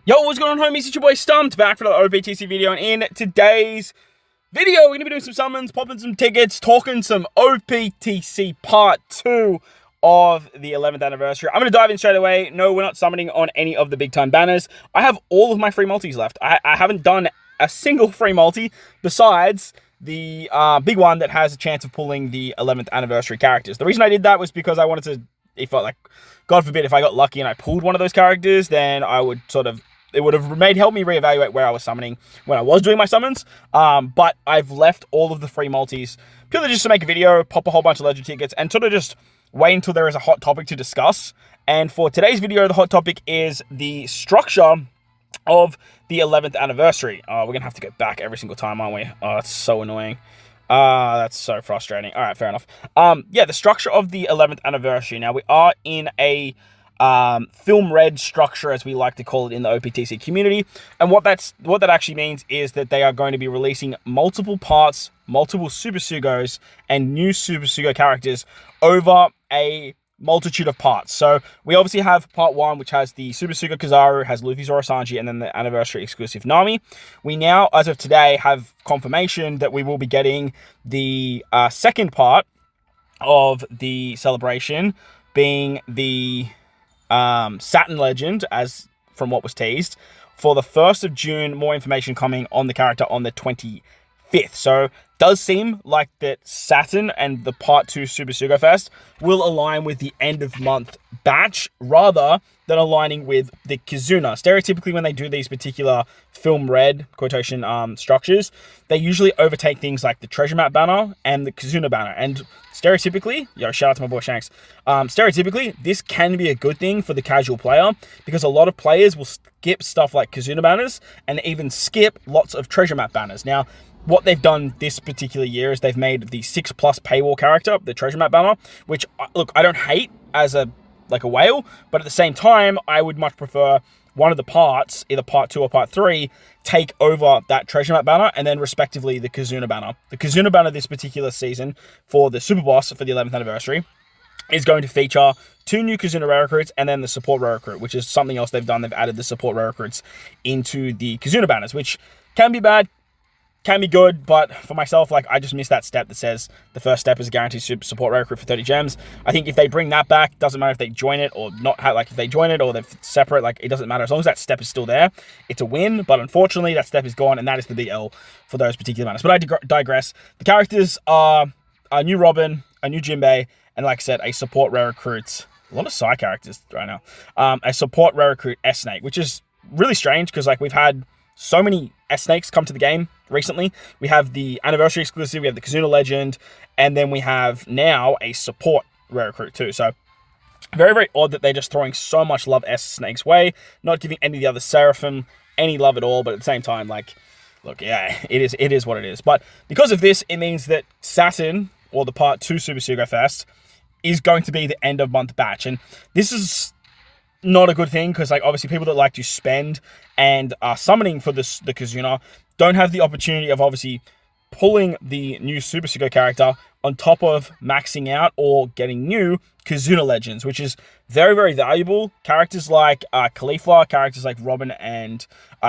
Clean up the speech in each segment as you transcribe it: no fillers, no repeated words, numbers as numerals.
Yo, what's going on, homies? It's your boy Stumped, back for another OPTC video, and in today's video, we're going to be doing some summons, popping some tickets, talking some OPTC Part 2 of the 11th anniversary. I'm going to dive in straight away. No, we're not summoning on any of the big-time banners. I have all of my free multis left. I haven't done a single free multi besides the big one that has a chance of pulling the 11th anniversary characters. The reason I did that was because I wanted to, if I, like, God forbid, if I got lucky and I pulled one of those characters, then I would sort of, it would have helped me reevaluate where I was summoning when I was doing my summons. But I've left all of the free multis purely just to make a video, pop a whole bunch of legend tickets, and sort of just wait until there is a hot topic to discuss. And for today's video, the hot topic is the structure of the 11th anniversary. We're going to have to go back every single time, aren't we? Oh, that's so annoying. That's so frustrating. All right, fair enough. Yeah, the structure of the 11th anniversary. Now, we are in a film red structure, as we like to call it in the OPTC community. And what that actually means is that they are going to be releasing multiple parts, multiple Super Sugos, and new Super Sugo characters over a multitude of parts. So we obviously have part 1, which has the Super Sugo Kizaru, has Luffy, Zoro, Sanji, and then the anniversary exclusive Nami. We now, as of today, have confirmation that we will be getting the second part of the celebration, being the Saturn Legend, as from what was teased, for the 1st of June. More information coming on the character on the 25th. So does seem like that Saturn and the Part 2 Super Sugo Fest will align with the end of month batch rather than aligning with the Kizuna. Stereotypically, when they do these particular film red quotation structures, they usually overtake things like the Treasure Map banner and the Kizuna banner. And stereotypically, yo, shout out to my boy Shanks. Stereotypically, this can be a good thing for the casual player because a lot of players will skip stuff like Kizuna banners and even skip lots of Treasure Map banners. Now, what they've done this particular year is they've made the 6+ paywall character, the Treasure Map banner, which, look, I don't hate as a whale, but at the same time, I would much prefer one of the parts, either part 2 or part 3, take over that Treasure Map banner, and then respectively the Kizuna banner. The Kizuna banner this particular season for the Super Boss for the 11th anniversary is going to feature 2 new Kizuna rare recruits and then the support rare recruit, which is something else they've done. They've added the support rare recruits into the Kizuna banners, which can be bad, can be good, but for myself, like, I just missed that step that says the first step is a guaranteed super support rare recruit for 30 gems. I think if they bring that back, doesn't matter if they join it or not, like, if they join it or they're separate, like, it doesn't matter. As long as that step is still there, it's a win, but unfortunately, that step is gone, and that is the big L for those particular banners. But I digress. The characters are a new Robin, a new Jinbei, and like I said, a support rare recruit. A lot of side characters right now. A support rare recruit S-Snake, which is really strange because, like, we've had so many S-Snakes come to the game recently. We have the anniversary exclusive, we have the Kizuna Legend, and then we have now a support rare recruit too. So very, very odd that they're just throwing so much love S-Snake's way, not giving any of the other Seraphim any love at all, but at the same time, like, look, yeah, it is what it is. But because of this, it means that Saturn, or the Part 2 Super Sugo Fest, is going to be the end of month batch. And this is not a good thing because, like, obviously people that like to spend and are summoning for the Kizuna don't have the opportunity of obviously pulling the new Super Sugo character on top of maxing out or getting new Kizuna Legends, which is very, very valuable. Characters like Caulifla, characters like Robin and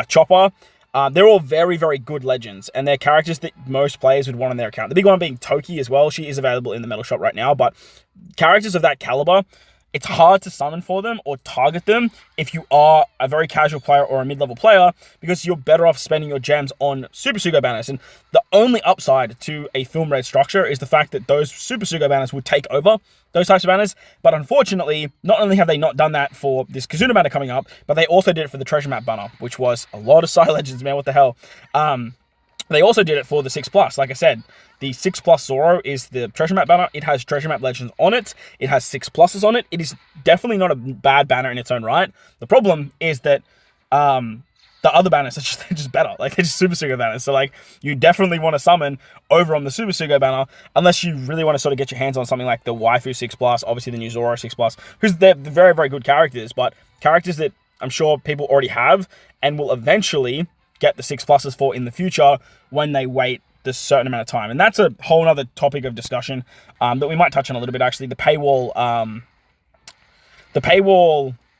Chopper, they're all very, very good legends, and they're characters that most players would want on their account. The big one being Toki as well. She is available in the metal shop right now, but characters of that caliber, it's hard to summon for them or target them if you are a very casual player or a mid-level player because you're better off spending your gems on Super Sugo banners. And the only upside to a film red structure is the fact that those Super Sugo banners would take over those types of banners. But unfortunately, not only have they not done that for this Kizuna banner coming up, but they also did it for the Treasure Map banner, which was a lot of side legends, man. What the hell? They also did it for the 6+. Like I said, the 6+ Zoro is the Treasure Map banner. It has Treasure Map Legends on it. It has 6+s on it. It is definitely not a bad banner in its own right. The problem is that the other banners are just better. Like, they're just Super Sugo banners. So, like, you definitely want to summon over on the Super Sugo banner unless you really want to sort of get your hands on something like the Waifu 6+, obviously the new Zoro 6+, because they're very, very good characters, but characters that I'm sure people already have and will eventually get the 6+s for in the future when they wait this certain amount of time. And that's a whole other topic of discussion that we might touch on a little bit, actually. The paywall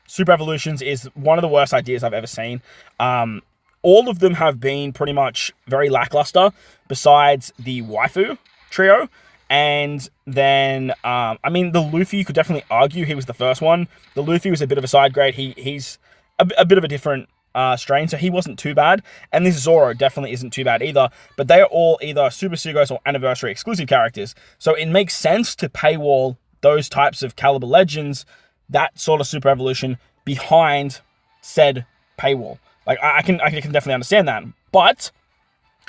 Super Evolutions is one of the worst ideas I've ever seen. All of them have been pretty much very lackluster, besides the waifu trio. And then, I mean, the Luffy, you could definitely argue he was the first one. The Luffy was a bit of a side grade. He's a bit of a different strain, so he wasn't too bad. And this Zoro definitely isn't too bad either. But they are all either Super Sugos or Anniversary exclusive characters. So it makes sense to paywall those types of caliber legends, that sort of Super Evolution, behind said paywall. Like, I can definitely understand that. But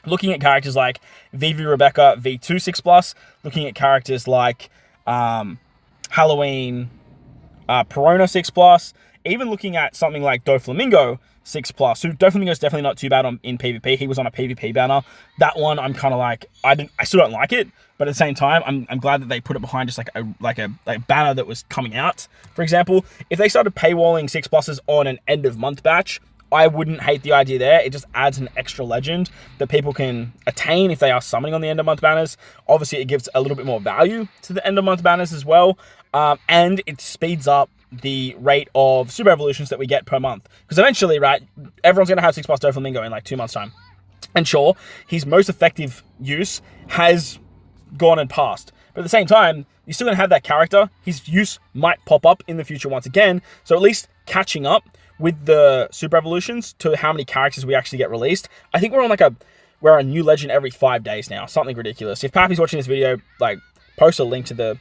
looking at characters like Vivi Rebecca V2 6+, looking at characters like Halloween Perona 6+, even looking at something like Doflamingo 6+, who Doflamingo is definitely not too bad in PvP. He was on a PvP banner. That one, I'm kind of like, I still don't like it, but at the same time, I'm glad that they put it behind just like a banner that was coming out. For example, if they started paywalling 6+s on an end of month batch, I wouldn't hate the idea there. It just adds an extra legend that people can attain if they are summoning on the end of month banners. Obviously, it gives a little bit more value to the end of month banners as well. And it speeds up the rate of Super Evolutions that we get per month. Because eventually, right, everyone's going to have 6+ Doflamingo in like 2 months' time. And sure, his most effective use has gone and passed. But at the same time, you're still going to have that character. His use might pop up in the future once again. So at least catching up with the Super Evolutions to how many characters we actually get released. I think we're on we're a new legend every 5 days now. Something ridiculous. If Papi's watching this video, like, post a link to the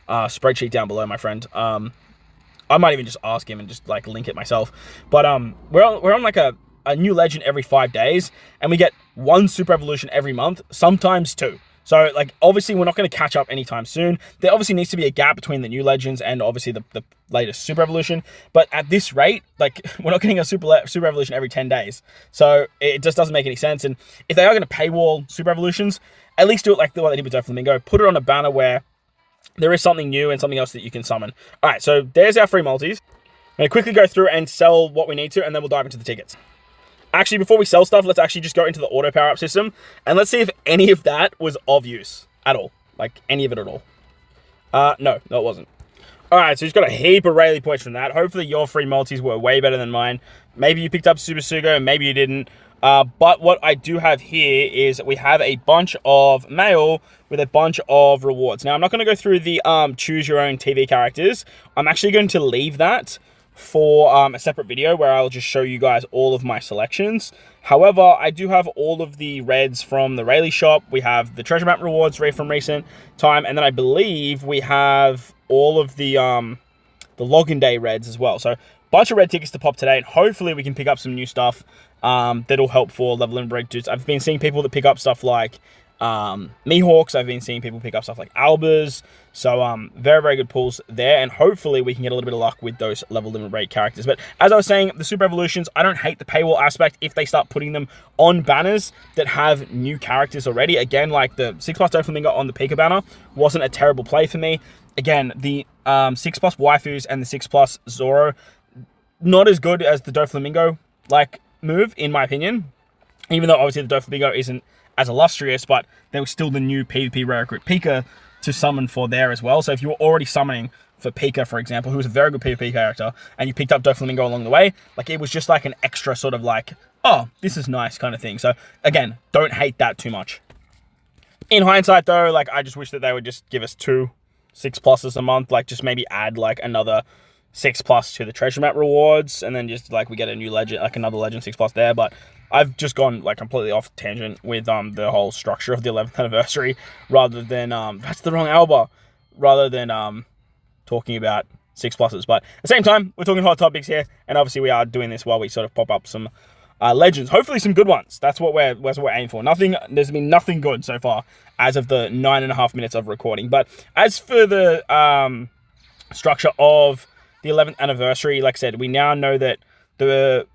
spreadsheet down below, my friend. I might even just ask him and just like link it myself. But we're on like a new legend every 5 days, and we get 1 Super Evolution every month, sometimes 2. So, like, obviously, we're not going to catch up anytime soon. There obviously needs to be a gap between the new legends and, obviously, the latest Super Evolution. But at this rate, like, we're not getting a Super Evolution every 10 days. So, it just doesn't make any sense. And if they are going to paywall Super Evolutions, at least do it like the one they did with Doflamingo. Put it on a banner where there is something new and something else that you can summon. All right, so there's our free multis. I'm going to quickly go through and sell what we need to, and then we'll dive into the tickets. Actually, before we sell stuff, let's actually just go into the auto power-up system, and let's see if any of that was of use at all. Like, any of it at all. No, it wasn't. Alright, so he's got a heap of Rayleigh points from that. Hopefully your free multis were way better than mine. Maybe you picked up Super Sugo, maybe you didn't. But what I do have here is we have a bunch of mail with a bunch of rewards. Now, I'm not going to go through the choose your own TV characters. I'm actually going to leave that for a separate video where I'll just show you guys all of my selections. However, I do have all of the reds from the Rayleigh shop. We have the treasure map rewards from recent time, and then I believe we have all of the login day reds as well. So, bunch of red tickets to pop today, and hopefully we can pick up some new stuff that'll help for level and break dudes. I've been seeing people that pick up stuff like Mihawks. I've been seeing people pick up stuff like Albers. So very, very good pulls there, and hopefully we can get a little bit of luck with those level limit break characters. But as I was saying, the Super Evolutions, I don't hate the paywall aspect if they start putting them on banners that have new characters already. Again, like the 6+ Doflamingo on the Pika banner wasn't a terrible play for me. Again, the 6+ waifus and the 6+ Zoro, not as good as the Doflamingo like move, in my opinion. Even though obviously the Doflamingo isn't as illustrious, but there was still the new PvP rare recruit Pika to summon for there as well. So if you were already summoning for Pika, for example, who was a very good PvP character, and you picked up Doflamingo along the way, like it was just like an extra sort of like, oh, this is nice kind of thing. So again, don't hate that too much. In hindsight though, like I just wish that they would just give us 2 6+s a month, like just maybe add like another 6+ to the treasure map rewards, and then just like we get a new legend, like another legend 6+ there. But I've just gone like completely off tangent with the whole structure of the 11th anniversary, rather than that's the wrong Alba, rather than talking about 6+s. But at the same time, we're talking hot topics here, and obviously we are doing this while we sort of pop up some legends, hopefully some good ones. That's what we're aiming for. There's been nothing good so far as of the 9.5 minutes of recording. But as for the structure of the 11th anniversary, like I said, we now know that the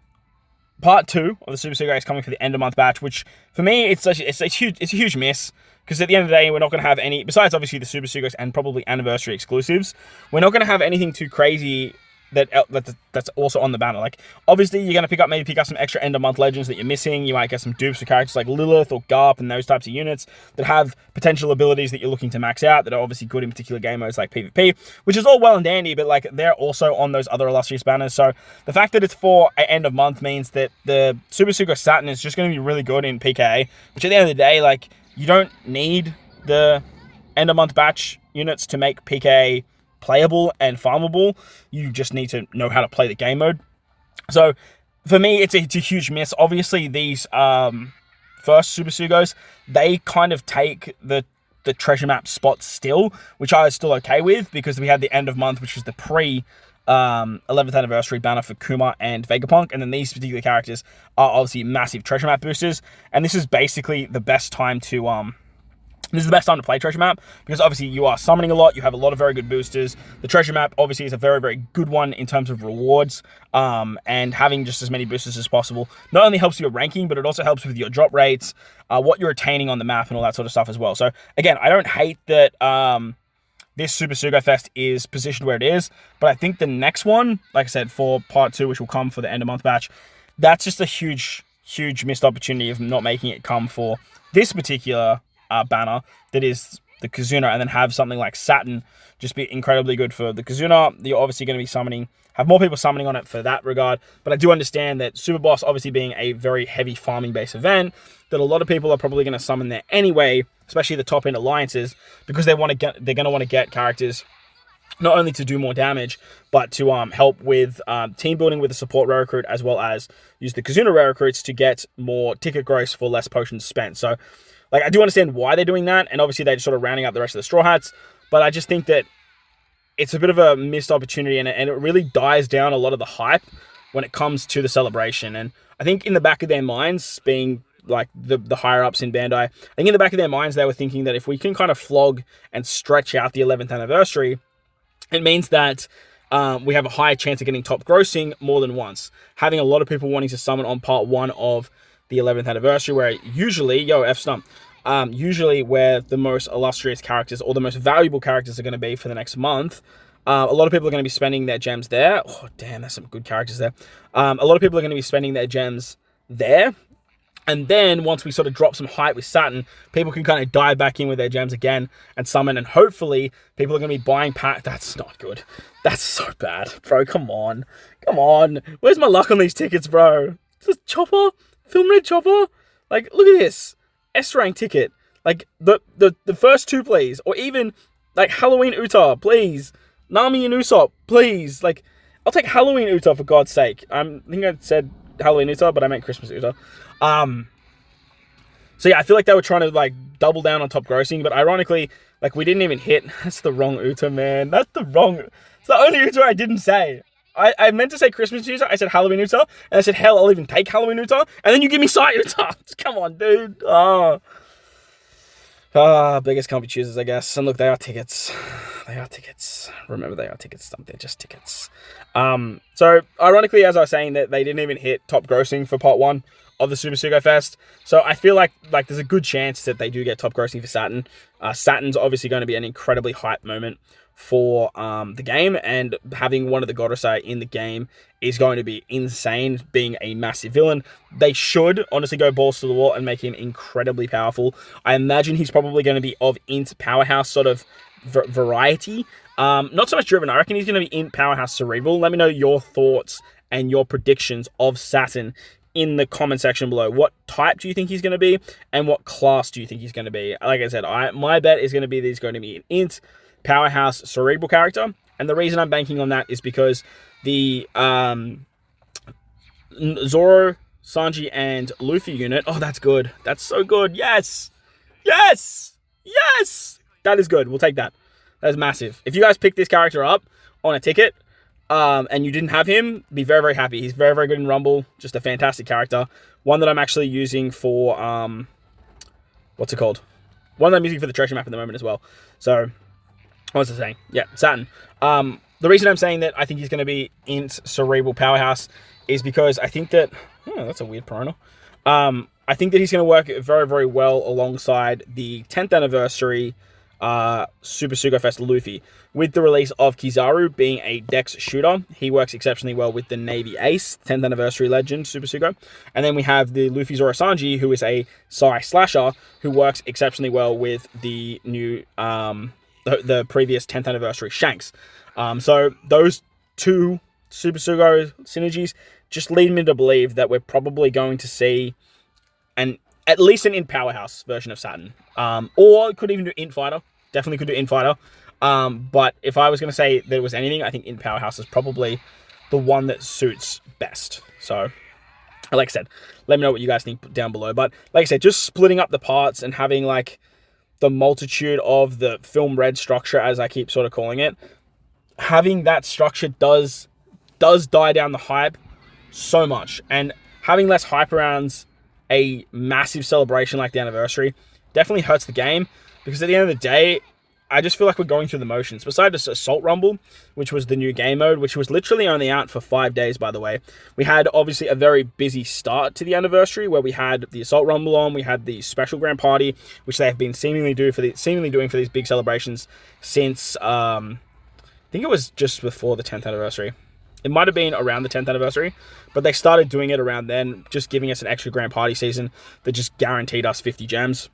part 2 of the Super Sugo is coming for the end of month batch, which for me it's a huge miss, because at the end of the day we're not going to have any, besides obviously the Super Sugos and probably anniversary exclusives, we're not going to have anything too crazy that's also on the banner. Like, obviously, you're going to pick up some extra end of month legends that you're missing. You might get some dupes for characters like Lilith or Garp and those types of units that have potential abilities that you're looking to max out that are obviously good in particular game modes like PvP, which is all well and dandy, but like they're also on those other illustrious banners. So the fact that it's for an end of month means that the Super Sugo Saturn is just going to be really good in PKA, which at the end of the day, like, you don't need the end of month batch units to make PKA playable and farmable. You just need to know how to play the game mode. So for me, it's a huge miss. Obviously, these first Super Sugos, they kind of take the treasure map spot still, which I was still okay with because we had the end of month, which was the pre 11th anniversary banner for Kuma and Vegapunk, and then these particular characters are obviously massive treasure map boosters, and this is basically the best time to play treasure map, because obviously you are summoning a lot, you have a lot of very good boosters. The treasure map obviously is a very, very good one in terms of rewards, and having just as many boosters as possible not only helps your ranking, but it also helps with your drop rates, what you're attaining on the map, and all that sort of stuff as well. So again, I don't hate that this Super Sugo Fest is positioned where it is, but I think the next one, like I said, for part 2, which will come for the end of month batch, that's just a huge missed opportunity of not making it come for this particular banner that is the Kazuna, and then have something like Saturn just be incredibly good for the Kazuna. You're obviously going to be have more people summoning on it for that regard, but I do understand that Super Boss obviously being a very heavy farming based event, that a lot of people are probably going to summon there anyway, especially the top end alliances, because they're going to want to get characters not only to do more damage, but to help with team building with the support rare recruit, as well as use the Kazuna rare recruits to get more ticket gross for less potions spent. So like, I do understand why they're doing that, and obviously they're sort of rounding out the rest of the Straw Hats, but I just think that it's a bit of a missed opportunity, and it really dies down a lot of the hype when it comes to the celebration. And I think in the back of their minds, being like the higher-ups in Bandai, I think in the back of their minds they were thinking that if we can kind of flog and stretch out the 11th anniversary, it means that we have a higher chance of getting top grossing more than once. Having a lot of people wanting to summon on part 1 of the 11th anniversary, where usually, usually where the most illustrious characters or the most valuable characters are going to be for the next month, a lot of people are going to be spending their gems there. Oh, damn, there's some good characters there. A lot of people are going to be spending their gems there. And then once we sort of drop some hype with Saturn, people can kind of dive back in with their gems again and summon. And hopefully people are going to be buying pack. That's not good. That's so bad. Bro, come on. Come on. Where's my luck on these tickets, bro? Is this Chopper? Film Red Chopper? Like, look at this. S-rank ticket. Like, the first 2, please. Or even, like, Halloween Uta, please. Nami and Usopp, please. Like, I'll take Halloween Uta for God's sake. I think I said Halloween Uta, but I meant Christmas Uta. So yeah, I feel like they were trying to, like, double down on top grossing, but ironically, like, we didn't even hit. That's the wrong Uta, man. It's the only Uta I didn't say. I meant to say Christmas Uta, I said Halloween Uta, and I said, hell, I'll even take Halloween Uta, and then you give me Sai Uta. Come on, dude. Biggest can't be choosers, I guess. And look, they are tickets. They are tickets. Remember, they are tickets. They're just tickets. So, ironically, as I was saying, that they didn't even hit top grossing for part 1 of the Super Sugo Fest. So, I feel like there's a good chance that they do get top grossing for Saturn. Saturn's obviously going to be an incredibly hype moment for the game, and having one of the Godosai in the game is going to be insane, being a massive villain. They should honestly go balls to the wall and make him incredibly powerful. I imagine he's probably going to be of int powerhouse sort of variety. Not so much driven. I reckon he's going to be int powerhouse cerebral. Let me know your thoughts and your predictions of Saturn in the comment section below. What type do you think he's going to be, and what class do you think he's going to be? Like I said, my bet is going to be that he's going to be an int powerhouse cerebral character, and the reason I'm banking on that is because the Zoro, Sanji, and Luffy unit, oh, that's good. That's so good. Yes! Yes! Yes! That is good. We'll take that. That is massive. If you guys pick this character up on a ticket, and you didn't have him, be very, very happy. He's very, very good in Rumble. Just a fantastic character. One that I'm actually using for, what's it called? One that I'm using for the treasure map at the moment as well. So, what was I saying? Yeah, Saturn. The reason I'm saying that I think he's going to be int cerebral powerhouse is because I think that... that's a weird prono. I think that he's going to work very, very well alongside the 10th anniversary Super Sugo Fest Luffy. With the release of Kizaru being a Dex shooter, he works exceptionally well with the Navy Ace, 10th Anniversary Legend, Super Sugo. And then we have the Luffy Zoro Sanji, who is a Sai Slasher, who works exceptionally well with the new, the previous 10th Anniversary Shanks. So those two Super Sugo synergies just lead me to believe that we're probably going to see at least an Int Powerhouse version of Saturn. Or it could even do Int Fighter. Definitely could do Int Fighter. But if I was going to say there was anything, I think Int Powerhouse is probably the one that suits best. So, like I said, let me know what you guys think down below. But like I said, just splitting up the parts and having like the multitude of the film red structure, as I keep sort of calling it, having that structure does die down the hype so much. And having less hype around a massive celebration like the anniversary definitely hurts the game, because at the end of the day, I just feel like we're going through the motions. Besides Assault Rumble, which was the new game mode, which was literally only out for 5 days, by the way, we had obviously a very busy start to the anniversary, where we had the Assault Rumble on, we had the special grand party, which they have been seemingly doing for these big celebrations since I think it was just before the 10th anniversary. It might have been around the 10th anniversary, but they started doing it around then, just giving us an extra grand party season that just guaranteed us 50 gems.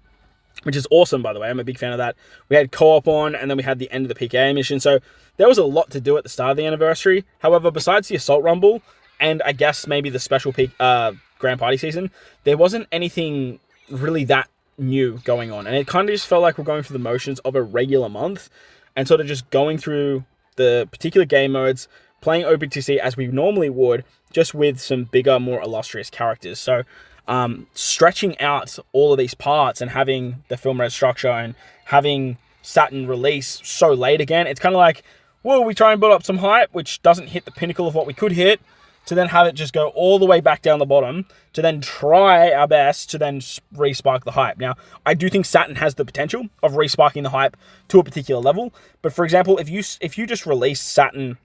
Which is awesome, by the way. I'm a big fan of that. We had co-op on, and then we had the end of the PKA mission. So there was a lot to do at the start of the anniversary. However, besides the Assault Rumble, and I guess maybe the special Grand Party season, there wasn't anything really that new going on. And it kind of just felt like we're going through the motions of a regular month, and sort of just going through the particular game modes, playing OPTC as we normally would, just with some bigger, more illustrious characters. So stretching out all of these parts and having the film red structure and having Saturn release so late again, it's kind of like, well, we try and build up some hype, which doesn't hit the pinnacle of what we could hit, to then have it just go all the way back down the bottom, to then try our best to then re-spark the hype. Now, I do think Saturn has the potential of re-sparking the hype to a particular level, but for example, if you just release Saturn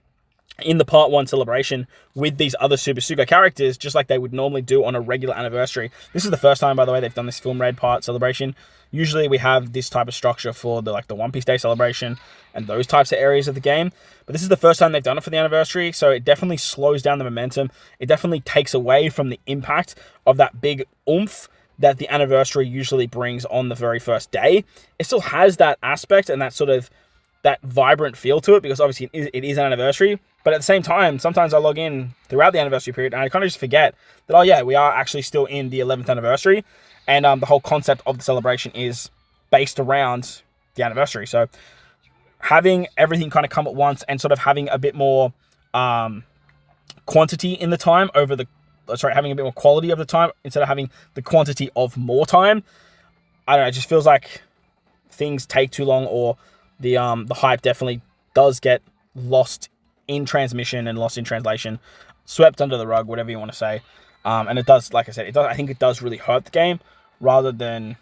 in the Part 1 celebration with these other Super Sugo characters, just like they would normally do on a regular anniversary. This is the first time, by the way, they've done this Film Red part celebration. Usually we have this type of structure for the One Piece Day celebration and those types of areas of the game. But this is the first time they've done it for the anniversary, so it definitely slows down the momentum. It definitely takes away from the impact of that big oomph that the anniversary usually brings on the very first day. It still has that aspect and that sort of that vibrant feel to it, because obviously it is an anniversary. But at the same time, sometimes I log in throughout the anniversary period and I kind of just forget that, oh yeah, we are actually still in the 11th anniversary. And the whole concept of the celebration is based around the anniversary. So having everything kind of come at once and sort of having a bit more quantity in the time having a bit more quality of the time instead of having the quantity of more time. I don't know, it just feels like things take too long, or the hype definitely does get lost in transmission and lost in translation, swept under the rug, whatever you want to say. And it does, like I said, I think it does really hurt the game rather than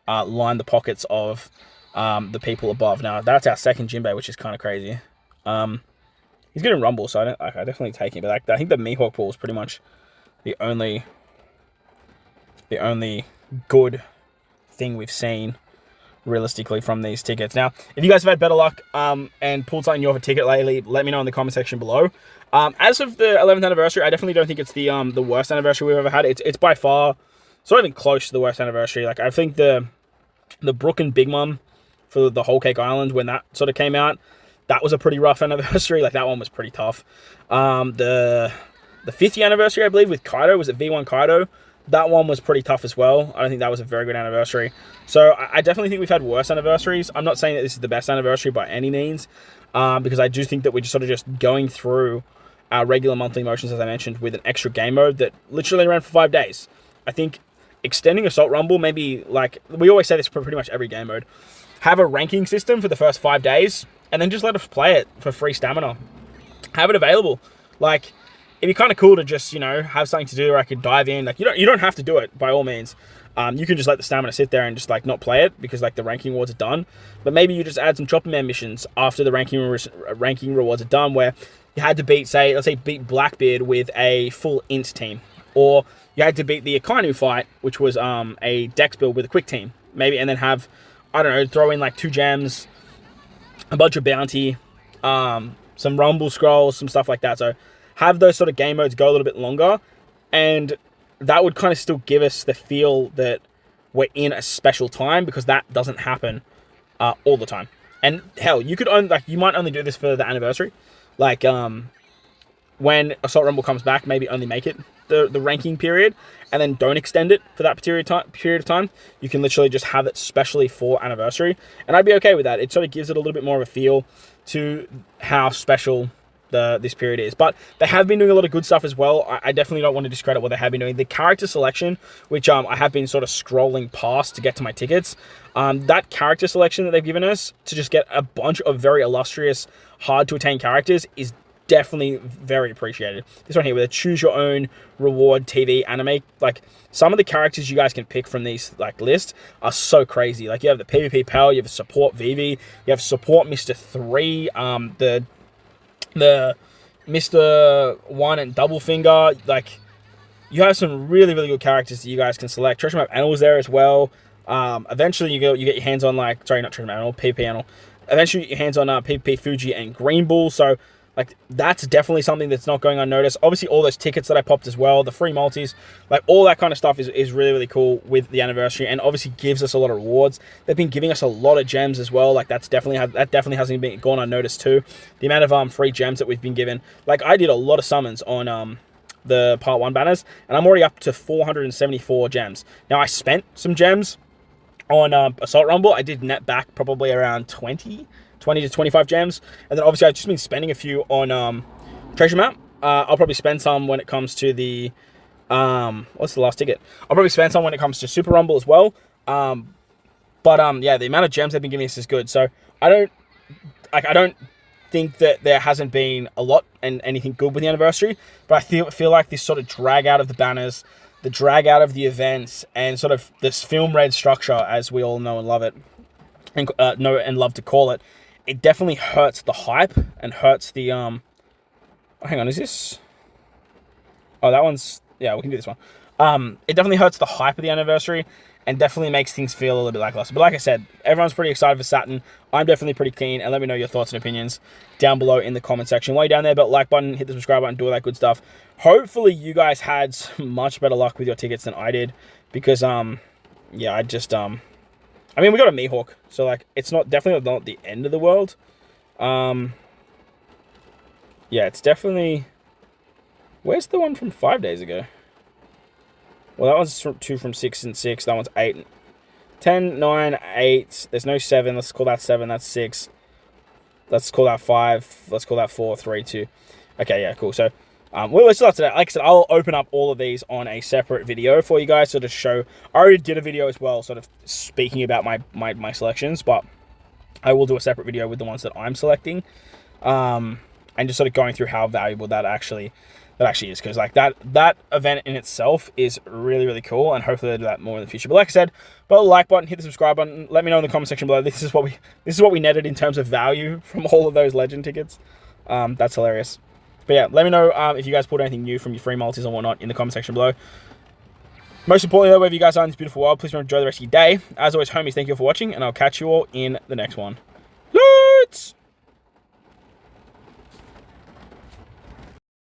line the pockets of the people above. Now, that's our second Jinbei, which is kind of crazy. He's getting Rumble, so I definitely take him. But I think the Mihawk pool is pretty much the only good thing we've seen realistically from these tickets. Now, if you guys have had better luck and pulled something new off a ticket lately, let me know in the comment section below. As of the 11th anniversary, I definitely don't think it's the worst anniversary we've ever had. It's by far, it's not even close to the worst anniversary. Like, I think the Brook and Big Mom for the Whole Cake Island, when that sort of came out, that was a pretty rough anniversary. Like, that one was pretty tough. The 50th anniversary, I believe, with Kaido, was it V1 Kaido? That one was pretty tough as well. I don't think that was a very good anniversary. So I definitely think we've had worse anniversaries. I'm not saying that this is the best anniversary by any means, because I do think that we're just going through our regular monthly motions, as I mentioned, with an extra game mode that literally ran for 5 days. I think extending Assault Rumble, maybe, like, we always say this for pretty much every game mode, have a ranking system for the first 5 days, and then just let us play it for free stamina. Have it available. Like, it'd be kind of cool to just, have something to do where I could dive in. Like, you don't have to do it, by all means. You can just let the stamina sit there and just, not play it, because, the ranking rewards are done. But maybe you just add some Chopper Man missions after the ranking rewards are done, where you had to beat, let's say, Blackbeard with a full int team. Or you had to beat the Akainu fight, which was a Dex build with a quick team. Maybe, and then have I don't know, throw in like 2 gems, a bunch of bounty, some rumble scrolls, some stuff like that. So have those sort of game modes go a little bit longer, and that would kind of still give us the feel that we're in a special time, because that doesn't happen all the time. And hell, you might only do this for the anniversary. Like, when Assault Rumble comes back, maybe only make it the ranking period, and then don't extend it for that period of time. You can literally just have it specially for anniversary, and I'd be okay with that. It sort of gives it a little bit more of a feel to how special this period is. But they have been doing a lot of good stuff as well. I definitely don't want to discredit what they have been doing. The character selection, which I have been sort of scrolling past to get to my tickets, that character selection that they've given us to just get a bunch of very illustrious, hard to attain characters is definitely very appreciated. This one here with a choose your own reward TV anime, like some of the characters you guys can pick from these like lists are so crazy. Like you have the PvP Pal, you have support Vivi, you have support Mr. 3, the Mr. 1 and Double Finger. Like you have some really good characters that you guys can select. Treasure Map Animal's there as well. Eventually you get your hands on like, sorry, not Treasure Map Animal, PvP Animal. Eventually you get your hands on PvP Fuji and Green Bull. So like, that's definitely something that's not going unnoticed. Obviously, all those tickets that I popped as well, the free multis, like, all that kind of stuff is really cool with the anniversary, and obviously gives us a lot of rewards. They've been giving us a lot of gems as well. Like, that definitely hasn't been gone unnoticed too. The amount of free gems that we've been given. Like, I did a lot of summons on the Part 1 banners, and I'm already up to 474 gems. Now, I spent some gems on Assault Rumble. I did net back probably around 20 to 25 gems, and then obviously I've just been spending a few on Treasure Map. I'll probably spend some when it comes to the what's the last ticket? I'll probably spend some when it comes to Super Rumble as well. Yeah, the amount of gems they've been giving us is good. So I don't think that there hasn't been a lot and anything good with the anniversary, but I feel like this sort of drag out of the banners, the drag out of the events, and sort of this film red structure, as we all know and love it, and know and love to call it. It definitely hurts the hype and hurts the hang on, is this? Oh, that one's, yeah, we can do this one. It definitely hurts the hype of the anniversary and definitely makes things feel a little bit lackluster. But like I said, everyone's pretty excited for Saturn. I'm definitely pretty keen, and let me know your thoughts and opinions down below in the comment section. While you're down there, but like button, hit the subscribe button, do all that good stuff. Hopefully you guys had much better luck with your tickets than I did, because yeah, I just I mean, we got a Mihawk, so, like, it's definitely not the end of the world. Yeah, it's definitely... Where's the one from 5 days ago? Well, that one's 2 from 6 and 6. That one's 8. 10, 9, 8. There's no 7. Let's call that 7. That's 6. Let's call that 5. Let's call that 4, 3, 2. Okay, yeah, cool. So, well, let's start today. Like I said, I'll open up all of these on a separate video for you guys, so to show. I already did a video as well, sort of speaking about my selections, but I will do a separate video with the ones that I'm selecting, and just sort of going through how valuable that actually is, because like that event in itself is really cool, and hopefully they'll do that more in the future. But like I said, put a like button, hit the subscribe button, let me know in the comment section below. This is what we netted in terms of value from all of those legend tickets. That's hilarious. But yeah, let me know if you guys pulled anything new from your free multis or whatnot in the comment section below. Most importantly, though, wherever you guys are in this beautiful world, please enjoy the rest of your day. As always, homies, thank you all for watching, and I'll catch you all in the next one. Let's